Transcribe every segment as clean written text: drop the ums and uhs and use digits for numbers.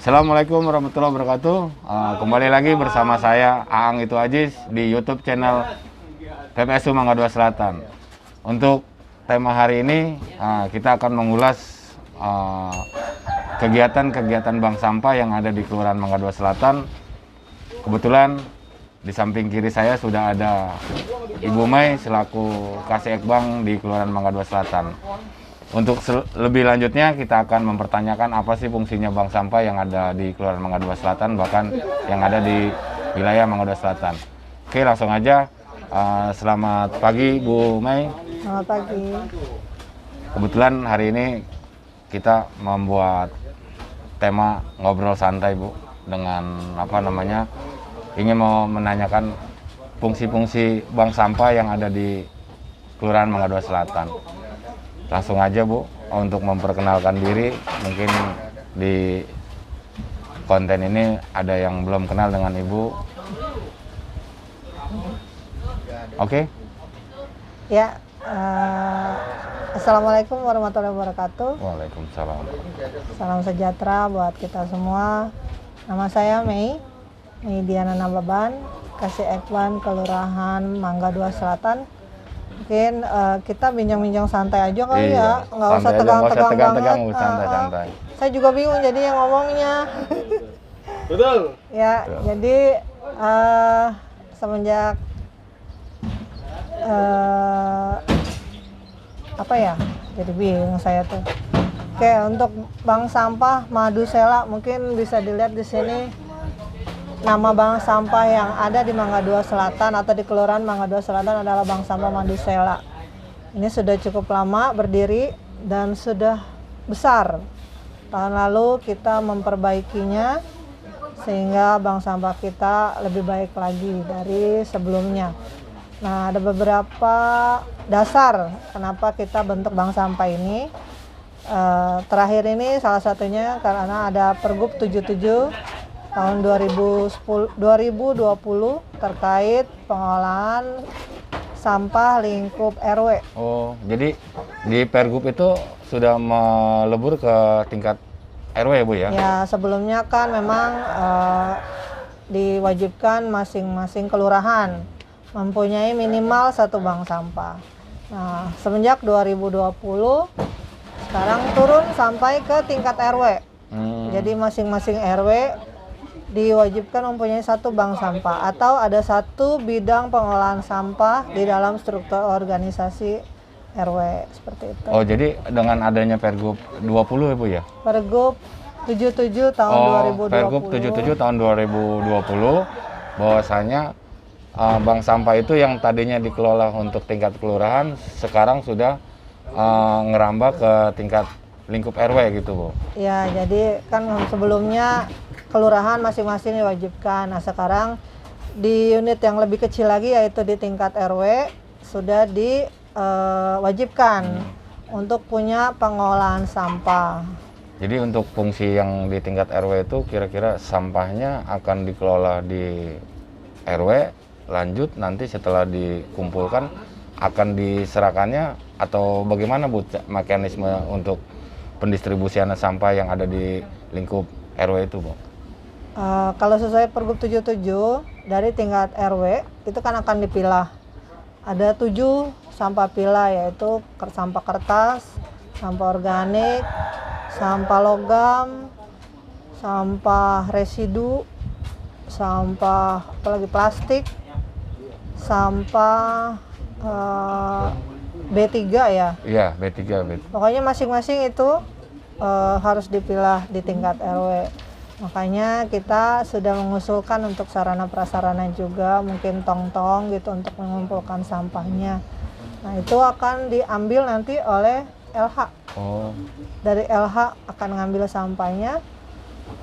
Assalamualaikum warahmatullahi wabarakatuh. Kembali lagi bersama saya Aang Itu Aziz di YouTube channel PPSU Mangga 2 Selatan. Untuk tema hari ini kita akan mengulas kegiatan-kegiatan bank sampah yang ada di Kelurahan Mangga 2 Selatan. Kebetulan di samping kiri saya sudah ada Ibu Mai selaku Kasih Bank di Kelurahan Mangga 2 Selatan. Untuk lebih lanjutnya kita akan mempertanyakan apa sih fungsinya bank sampah yang ada di Kelurahan Mangga 2 Selatan, bahkan yang ada di wilayah Mangga 2 Selatan. Oke, langsung aja. Selamat pagi Bu Mai. Selamat pagi. Kebetulan hari ini kita membuat tema ngobrol santai Bu, dengan ingin mau menanyakan fungsi-fungsi bank sampah yang ada di Kelurahan Mangga 2 Selatan. Langsung aja Bu, untuk memperkenalkan diri, mungkin di konten ini ada yang belum kenal dengan Ibu. Oke? Ya, Assalamualaikum warahmatullahi wabarakatuh. Waalaikumsalam. Salam sejahtera buat kita semua. Nama saya Mei Diana Nababan, Kasih Ekban, Kelurahan Mangga 2 Selatan. Mungkin kita bincang-bincang santai aja kali ya, nggak usah tegang-tegang banget. Santai-santai. Saya juga bingung jadi yang ngomongnya. Betul. Ya, Betul. jadi semenjak jadi bingung saya tuh. Oke, untuk bank sampah Madu Sela mungkin bisa dilihat di sini. Nama bank sampah yang ada di Mangga 2 Selatan atau di Kelurahan Mangga 2 Selatan adalah Bank Sampah Madu Sela. Ini sudah cukup lama berdiri dan sudah besar. Tahun lalu kita memperbaikinya sehingga bank sampah kita lebih baik lagi dari sebelumnya. Nah, ada beberapa dasar kenapa kita bentuk bank sampah ini. Terakhir ini salah satunya karena ada Pergub 77 tahun 2020 terkait pengolahan sampah lingkup RW. Oh, jadi di Pergub itu sudah melebur ke tingkat RW ya Bu ya? Ya, sebelumnya kan memang diwajibkan masing-masing kelurahan mempunyai minimal satu bank sampah. Nah, semenjak 2020 sekarang turun sampai ke tingkat RW. Jadi masing-masing RW diwajibkan mempunyai satu bank sampah atau ada satu bidang pengolahan sampah di dalam struktur organisasi RW, seperti itu. Oh, jadi dengan adanya Pergub 20 ya Bu ya? Pergub 77 tahun 2020. Pergub 77 tahun 2020 bahwasanya bank sampah itu yang tadinya dikelola untuk tingkat kelurahan sekarang sudah ngerambah ke tingkat lingkup RW gitu Bu. Ya, jadi kan sebelumnya kelurahan masing-masing diwajibkan. Nah, sekarang di unit yang lebih kecil lagi yaitu di tingkat RW sudah diwajibkan untuk punya pengolahan sampah. Jadi untuk fungsi yang di tingkat RW itu kira-kira sampahnya akan dikelola di RW, lanjut nanti setelah dikumpulkan akan diserahkannya atau bagaimana Bu mekanisme untuk pendistribusian sampah yang ada di lingkup RW itu Bu? Kalau sesuai Pergub 77 dari tingkat RW itu kan akan dipilah. Ada 7 sampah pilah, yaitu sampah kertas, sampah organik, sampah logam, sampah residu, sampah plastik, sampah B3 ya. Iya, B3. Pokoknya masing-masing itu harus dipilah di tingkat RW. Makanya kita sudah mengusulkan untuk sarana prasarana juga, mungkin tong-tong gitu untuk mengumpulkan sampahnya. Nah, itu akan diambil nanti oleh LH. Oh. Dari LH akan ngambil sampahnya,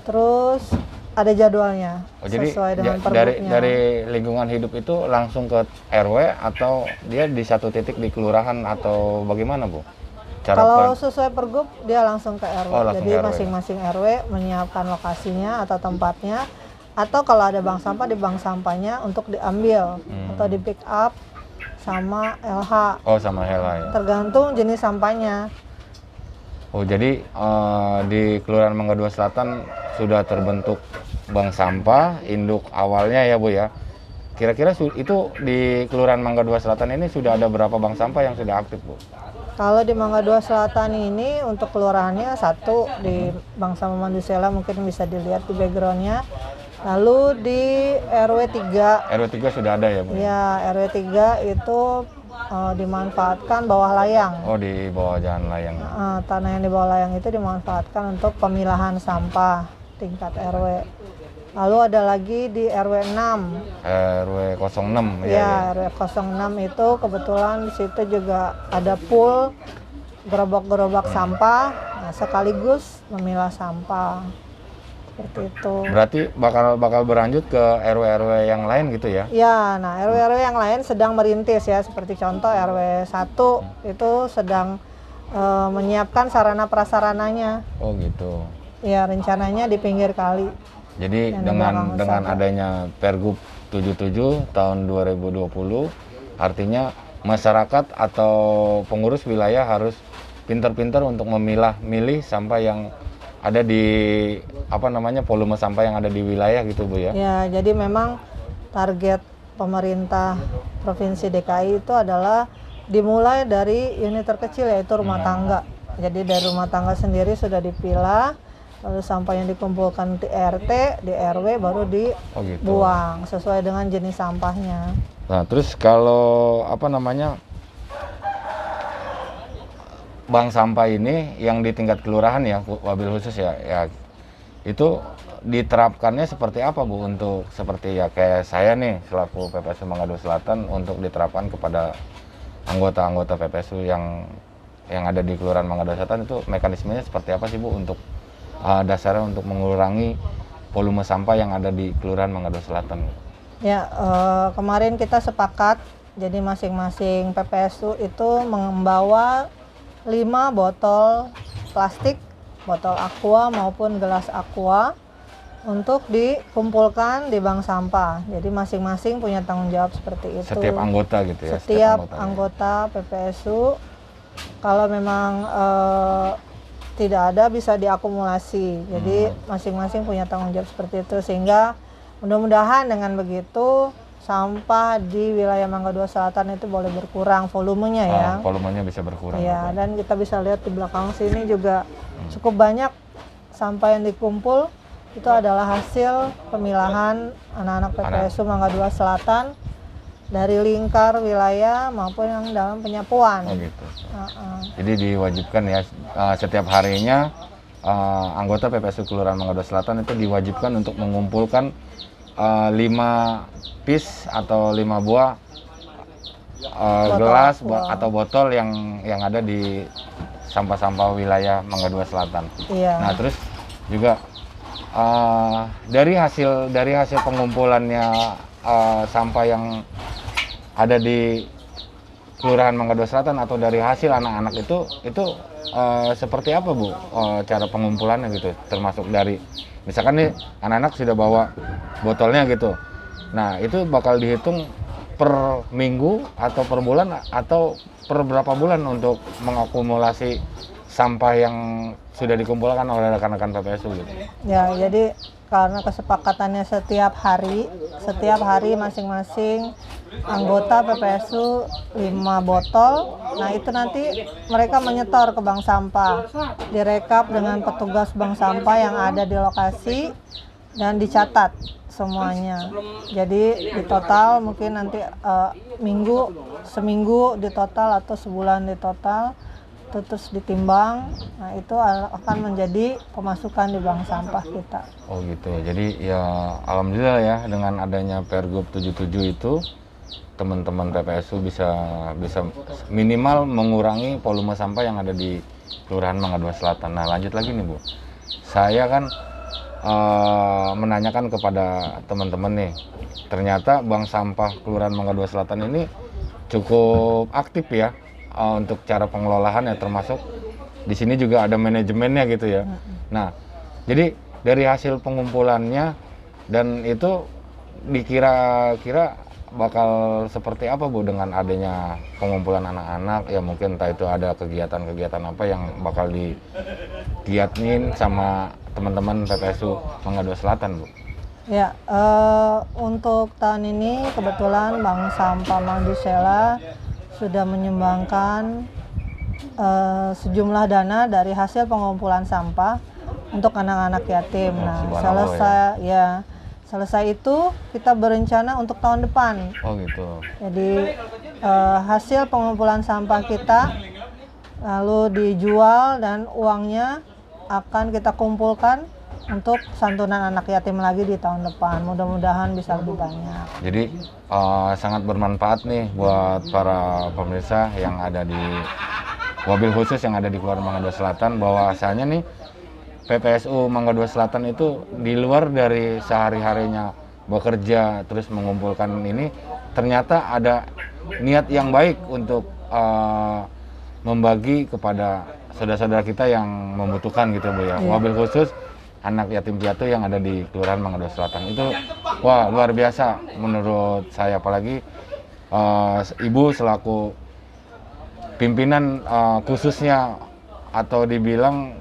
terus ada jadwalnya sesuai dengan pergubnya. Dari lingkungan hidup itu langsung ke RW atau dia di satu titik di kelurahan atau bagaimana Bu? Kalau sesuai pergub dia langsung ke RW. Oh, langsung jadi ke RW. Masing-masing RW menyiapkan lokasinya atau tempatnya, atau kalau ada bank sampah di bank sampahnya untuk diambil atau di pick up sama LH. Oh, sama LH ya. Tergantung jenis sampahnya. Oh, jadi di Kelurahan Mangga 2 Selatan sudah terbentuk bank sampah induk awalnya ya Bu ya. Kira-kira itu di Kelurahan Mangga Dua Selatan ini sudah ada berapa bank sampah yang sudah aktif Bu? Kalau di Mangga Dua Selatan ini untuk kelurahannya satu di Bank Sampah Mandusela, mungkin bisa dilihat di backgroundnya. Lalu di RW 3. RW 3 sudah ada ya Bu? Ya, RW 3 itu dimanfaatkan bawah layang. Oh, di bawah jalan layang. Tanah yang di bawah layang itu dimanfaatkan untuk pemilahan sampah tingkat RW. Lalu ada lagi di RW 6. RW 06 Ya, RW 06 itu kebetulan di situ juga ada pool gerobak-gerobak sampah, nah, sekaligus memilah sampah. Seperti itu. Berarti bakal berlanjut ke RW-RW yang lain gitu ya? Ya, nah RW-RW yang lain sedang merintis ya, seperti contoh RW 1 itu sedang menyiapkan sarana prasarananya. Oh gitu. Ya, rencananya di pinggir kali. Jadi Yang dengan adanya Pergub 77 tahun 2020, artinya masyarakat atau pengurus wilayah harus pintar-pintar untuk milih sampah yang ada di volume sampah yang ada di wilayah gitu Bu ya. Ya, jadi memang target pemerintah Provinsi DKI itu adalah dimulai dari unit terkecil yaitu rumah tangga. Jadi dari rumah tangga sendiri sudah dipilah, lalu sampah yang dikumpulkan di RT, di RW baru dibuang sesuai dengan jenis sampahnya. Nah, terus kalau bank sampah ini yang di tingkat kelurahan ya, wabil khusus ya, itu diterapkannya seperti apa Bu untuk seperti ya kayak saya nih selaku PPSU Mangga Dua Selatan untuk diterapkan kepada anggota-anggota PPSU yang ada di Kelurahan Mangga Dua Selatan itu mekanismenya seperti apa sih Bu untuk dasarnya untuk mengurangi volume sampah yang ada di Kelurahan Mangga Dua Selatan? Ya, kemarin kita sepakat, jadi masing-masing PPSU itu membawa 5 botol plastik, botol aqua maupun gelas aqua untuk dikumpulkan di bank sampah. Jadi masing-masing punya tanggung jawab seperti itu. Setiap anggota gitu ya? Setiap anggota PPSU, kalau memang tidak ada bisa diakumulasi. Jadi masing-masing punya tanggung jawab seperti itu, sehingga mudah-mudahan dengan begitu sampah di wilayah Mangga Dua Selatan itu boleh berkurang volumenya ya. Volumenya bisa berkurang. Ya, dan kita bisa lihat di belakang sini juga cukup banyak sampah yang dikumpul. Itu adalah hasil pemilahan anak-anak PPSU Mangga Dua Selatan dari lingkar wilayah maupun yang dalam penyapuan. Oh gitu. Jadi diwajibkan ya setiap harinya anggota PPSU Kelurahan Mangga Dua Selatan itu diwajibkan untuk mengumpulkan 5 piece atau 5 buah gelas atau botol yang ada di sampah-sampah wilayah Mangga Dua Selatan. Iya. Nah terus juga dari hasil pengumpulannya sampah yang ada di Kelurahan Mangga Dua Selatan atau dari hasil anak-anak itu seperti apa Bu cara pengumpulannya gitu, termasuk dari misalkan nih anak-anak sudah bawa botolnya gitu, nah itu bakal dihitung per minggu atau per bulan atau per berapa bulan untuk mengakumulasi sampah yang sudah dikumpulkan oleh rekan-rekan PPSU gitu. Ya, jadi karena kesepakatannya setiap hari masing-masing anggota PPSU 5 botol. Nah, itu nanti mereka menyetor ke bank sampah. Direkap dengan petugas bank sampah yang ada di lokasi dan dicatat semuanya. Jadi di total mungkin nanti seminggu di total atau sebulan di total, terus ditimbang. Nah, itu akan menjadi pemasukan di bank sampah kita. Oh gitu. Jadi ya alhamdulillah ya dengan adanya Pergub 77 itu teman-teman PPSU bisa minimal mengurangi volume sampah yang ada di Kelurahan Mangga Dua Selatan. Nah, lanjut lagi nih Bu. Saya kan menanyakan kepada teman-teman nih. Ternyata bank sampah Kelurahan Mangga Dua Selatan ini cukup aktif ya. Untuk cara pengelolaan ya, termasuk di sini juga ada manajemennya gitu ya. Nah, jadi dari hasil pengumpulannya dan itu dikira-kira bakal seperti apa Bu dengan adanya pengumpulan anak-anak ya, mungkin entah itu ada kegiatan-kegiatan apa yang bakal digiatin sama teman-teman PPSU Mangga Dua Selatan Bu? Ya, untuk tahun ini kebetulan Bank Sampah Mangdusela sudah menyumbangkan sejumlah dana dari hasil pengumpulan sampah untuk anak-anak yatim. Nah, selesai itu kita berencana untuk tahun depan. Oh gitu. Jadi hasil pengumpulan sampah kita lalu dijual dan uangnya akan kita kumpulkan untuk santunan anak yatim lagi di tahun depan. Mudah-mudahan bisa lebih banyak. Jadi sangat bermanfaat nih buat para pemirsa yang ada di mobil khusus yang ada di Kelurahan Mangga Dua Selatan, bahwa asalnya nih PPSU Mangga Dua Selatan itu di luar dari sehari-harinya bekerja terus mengumpulkan ini, ternyata ada niat yang baik untuk membagi kepada saudara-saudara kita yang membutuhkan gitu Bu ya. Mobil khusus anak yatim piatu yang ada di Kelurahan Mangga Dua Selatan itu wah luar biasa menurut saya, apalagi Ibu selaku pimpinan khususnya, atau dibilang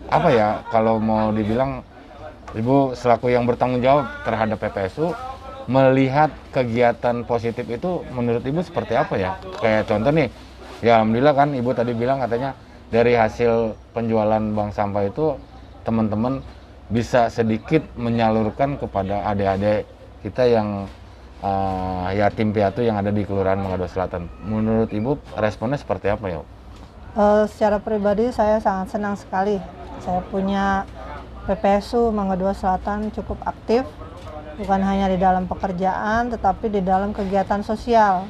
apa ya, kalau mau dibilang Ibu selaku yang bertanggung jawab terhadap PPSU, melihat kegiatan positif itu menurut Ibu seperti apa ya? Kayak contoh nih, ya alhamdulillah kan Ibu tadi bilang katanya dari hasil penjualan bank sampah itu teman-teman bisa sedikit menyalurkan kepada adik-adik kita yang yatim piatu yang ada di Kelurahan Mangga Dua Selatan. Menurut Ibu responnya seperti apa ya? Secara pribadi saya sangat senang sekali. Saya punya PPSU Mangga Dua Selatan cukup aktif, bukan hanya di dalam pekerjaan tetapi di dalam kegiatan sosial,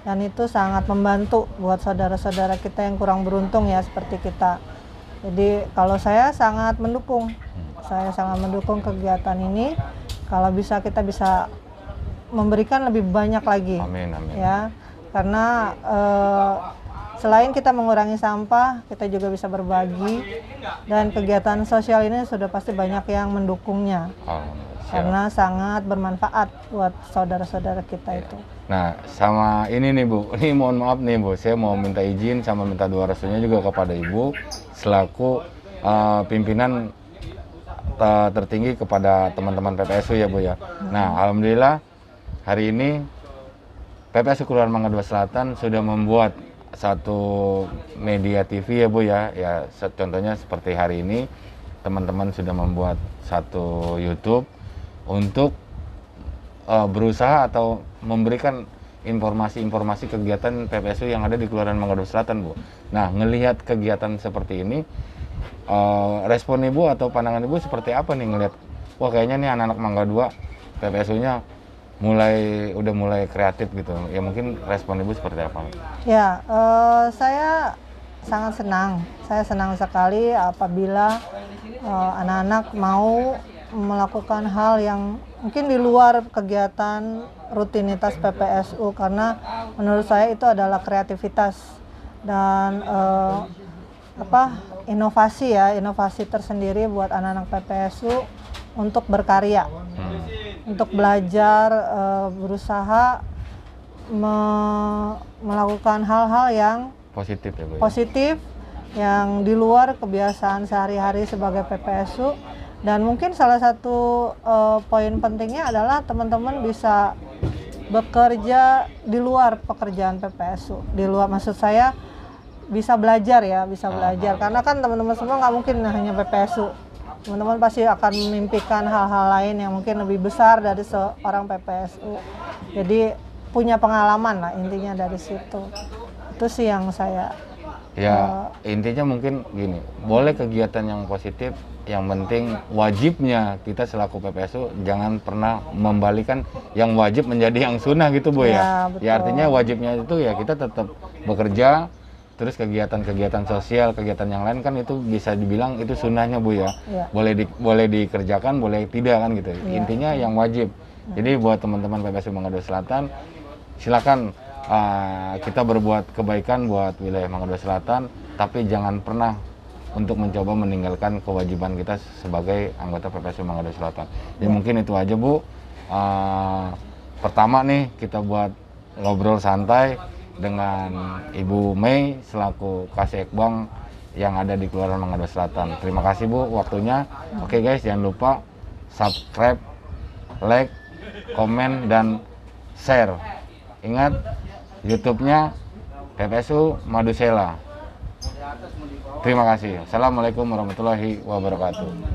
dan itu sangat membantu buat saudara-saudara kita yang kurang beruntung ya seperti kita. Jadi kalau saya sangat mendukung kegiatan ini. Kalau bisa kita bisa memberikan lebih banyak lagi. Amin, amin. Ya, karena selain kita mengurangi sampah, kita juga bisa berbagi, dan kegiatan sosial ini sudah pasti banyak yang mendukungnya. Karena sangat bermanfaat buat saudara-saudara kita itu. Nah, sama ini nih Bu, ini mohon maaf nih Bu, saya mau minta izin sama minta doa restunya juga kepada Ibu selaku pimpinan tertinggi kepada teman-teman PPSU ya Bu ya. Nah, alhamdulillah hari ini PPSU Kelurahan Mangga Dua Selatan sudah membuat satu media TV ya Bu ya. Ya contohnya seperti hari ini teman-teman sudah membuat satu YouTube untuk berusaha atau memberikan informasi-informasi kegiatan PPSU yang ada di Kelurahan Mangga Dua Selatan Bu. Nah, ngelihat kegiatan seperti ini, respon Ibu atau pandangan Ibu seperti apa nih ngelihat, wah kayaknya nih anak-anak Mangga Dua PPSU-nya udah mulai kreatif gitu. Ya mungkin respon Ibu seperti apa? Ya, saya sangat senang. Saya senang sekali apabila anak-anak mau melakukan hal yang mungkin di luar kegiatan rutinitas PPSU, karena menurut saya itu adalah kreativitas dan inovasi tersendiri buat anak-anak PPSU untuk berkarya, untuk belajar, berusaha melakukan hal-hal yang Positif ya Bu ya? positif yang di luar kebiasaan sehari-hari sebagai PPSU. Dan mungkin salah satu poin pentingnya adalah teman-teman bisa bekerja di luar pekerjaan PPSU. Di luar, maksud saya bisa belajar ya, bisa belajar. Karena kan teman-teman semua nggak mungkin hanya PPSU. Teman-teman pasti akan memimpikan hal-hal lain yang mungkin lebih besar dari seorang PPSU. Jadi punya pengalaman lah intinya dari situ. Itu sih yang saya intinya mungkin gini, boleh kegiatan yang positif, yang penting wajibnya kita selaku PPSU jangan pernah membalikan yang wajib menjadi yang sunnah gitu Bu ya. Betul. Ya artinya wajibnya itu ya kita tetap bekerja, terus kegiatan-kegiatan sosial, kegiatan yang lain kan itu bisa dibilang itu sunnahnya Bu ya. Boleh dikerjakan, boleh tidak kan gitu. Intinya yang wajib. Jadi buat teman-teman PPSU Mangga Dua Selatan, silakan kita berbuat kebaikan buat wilayah Mangga Dua Selatan, tapi jangan pernah untuk mencoba meninggalkan kewajiban kita sebagai anggota PPSU Mangga Dua Selatan. Jadi mungkin itu aja Bu. pertama nih kita buat ngobrol santai dengan Ibu Mei selaku Kasih Ekbang yang ada di Kelurahan Mangga Dua Selatan. Terima kasih Bu waktunya. Oke guys, jangan lupa subscribe, like, komen, dan share. Ingat, YouTube-nya PPSU Madusela. Terima kasih. Assalamualaikum warahmatullahi wabarakatuh.